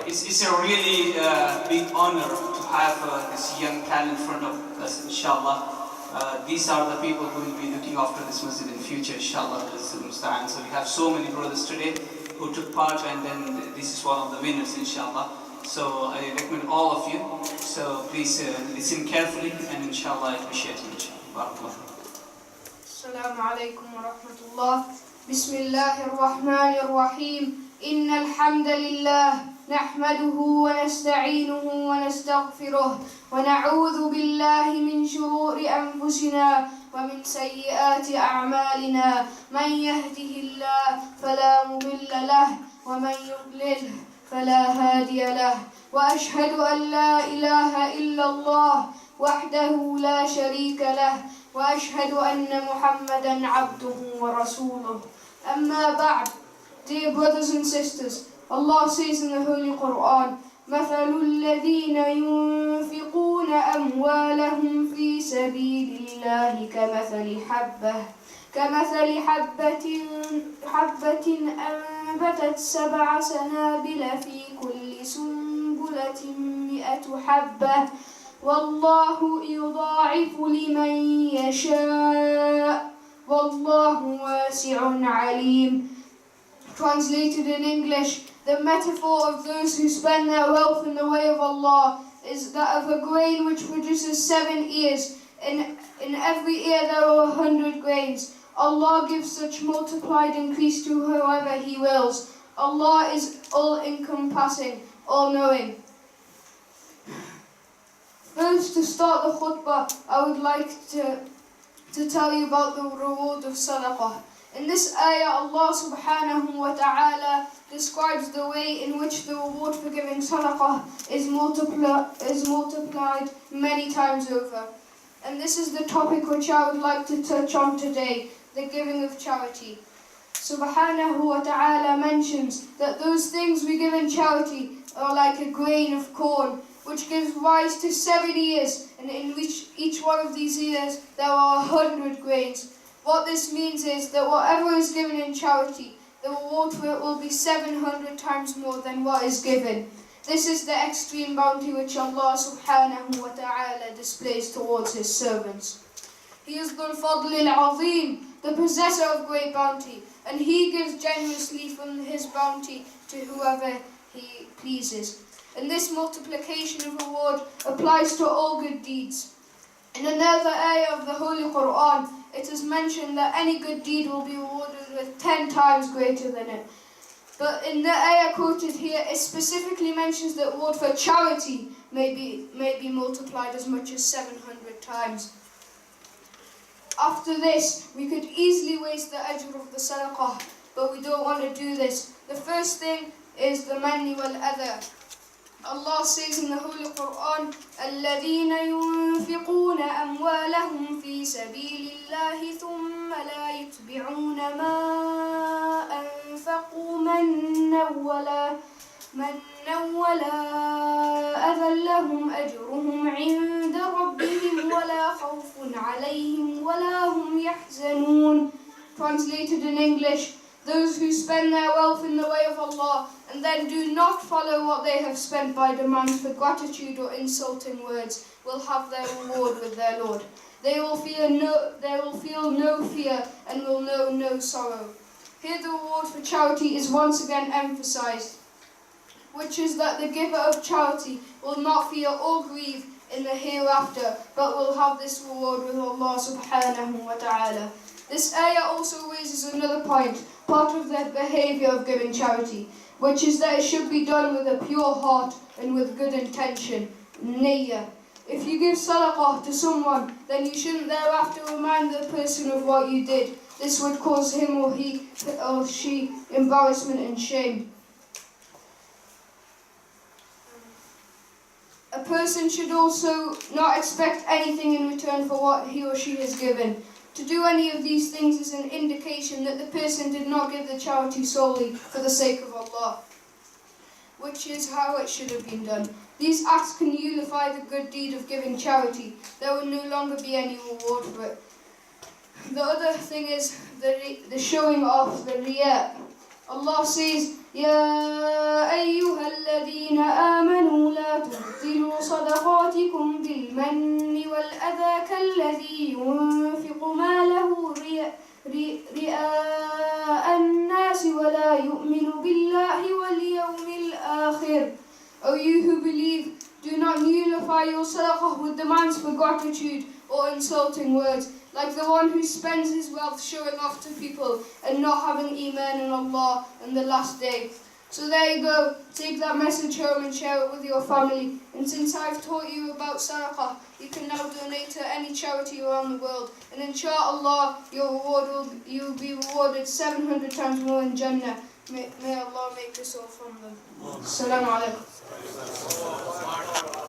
It's a really big honor to have this young talent in front of us, inshallah. These are the people who will be looking after this masjid in the future, inshallah. So we have so many brothers today who took part, and then this is one of the winners, inshallah. So I recommend all of you. So please listen carefully, and inshallah I appreciate it. Barakallah. Assalamu alaikum wa rahmatullah. Bismillahir Rahmanir Rahim. Innal hamdalillah nahmaduhu wa nasta'inuhu wa nastaghfiruh wa na'udhu billahi min shururi anfusina wa min sayyiati a'malina. Man yahdihillah fala mudilla lahu wa man yudlil fala hadiya lahu. Wa ashhadu an la ilaha illa Allah wahdahu la sharika lahu. وأشهد أن محمدًا عبده ورسوله. أما بعد, dear brothers and sisters, Allah says in the Holy Quran, مثل الذين ينفقون أموالهم في سبيل الله كمثل حبة أنبتت 7 سنابل في كل سنبلة 100 حبة والله يضاعف لمن يشاء والله واسع عليم. Translated in English, the metaphor of those who spend their wealth in the way of Allah is that of a grain which produces 7 ears. In every ear there are 100 grains. Allah gives such multiplied increase to whoever He wills. Allah is all-encompassing, all-knowing. First, to start the khutbah, I would like to tell you about the reward of sadaqah. In this ayah, Allah subhanahu wa ta'ala describes the way in which the reward for giving sadaqah is multiplied many times over. And this is the topic which I would like to touch on today, the giving of charity. Subhanahu wa ta'ala mentions that those things we give in charity are like a grain of corn, which gives rise to 7 ears, and in which each one of these ears there are 100 grains. What this means is that whatever is given in charity, the reward for it will be 700 times more than what is given. This is the extreme bounty which Allah subhanahu wa ta'ala displays towards His servants. He is Dhul Fadl al-Azim, the possessor of great bounty, and He gives generously from His bounty to whoever He pleases. And this multiplication of reward applies to all good deeds. In another ayah of the Holy Quran, it is mentioned that any good deed will be rewarded with 10 times greater than it. But in the ayah quoted here, it specifically mentions that reward for charity may be multiplied as much as 700 times. After this, we could easily waste the ajr of the sadaqah, but we don't want to do this. The first thing is the manni wal adha. Allah says in the Holy Quran, الَّذِينَ يُنْفِقُونَ أَمْوَالَهُمْ فِي سَبِيلِ اللَّهِ ثُمَّ لَا يُتْبِعُونَ مَا أَنْفَقُوا مَنًّا وَلَا أَذًى لَهُمْ أَجْرُهُمْ عِنْدَ رَبِّهِمْ وَلَا خَوْفٌ عَلَيْهِمْ وَلَا هُمْ يَحْزَنُونَ. Translated in English, those who spend their wealth in the way of Allah and then do not follow what they have spent by demands for gratitude or insulting words will have their reward with their Lord. They will feel no fear and will know no sorrow. Here the reward for charity is once again emphasized, which is that the giver of charity will not fear or grieve in the hereafter, but will have this reward with Allah subhanahu wa ta'ala. This ayah also raises another point, part of the behavior of giving charity, which is that it should be done with a pure heart and with good intention, niyyah. If you give sadaqah to someone, then you shouldn't thereafter remind the person of what you did. This would cause him or she embarrassment and shame. A person should also not expect anything in return for what he or she has given. To do any of these things is an indication that the person did not give the charity solely for the sake of Allah, which is how it should have been done. These acts can nullify the good deed of giving charity. There will no longer be any reward for it. The other thing is the showing off, the riya. Allah says, يَا أَيُّهَا الذين آمنوا لا تبطلوا صدقاتكم بالمن والأذى كالذي ينفق ماله رئاء الناس ولا يؤمن بالله واليوم الآخر. O you who believe, do not nullify your sadaqah with demands for gratitude or insulting words, like the one who spends his wealth showing off to people and not having iman in Allah and the last day. So there you go, take that message home and share it with your family. And since I've taught you about sadaqah, you can now donate to any charity around the world. And inshallah, you'll be rewarded 700 times more in Jannah. May Allah make us all from them. Assalamu alaikum.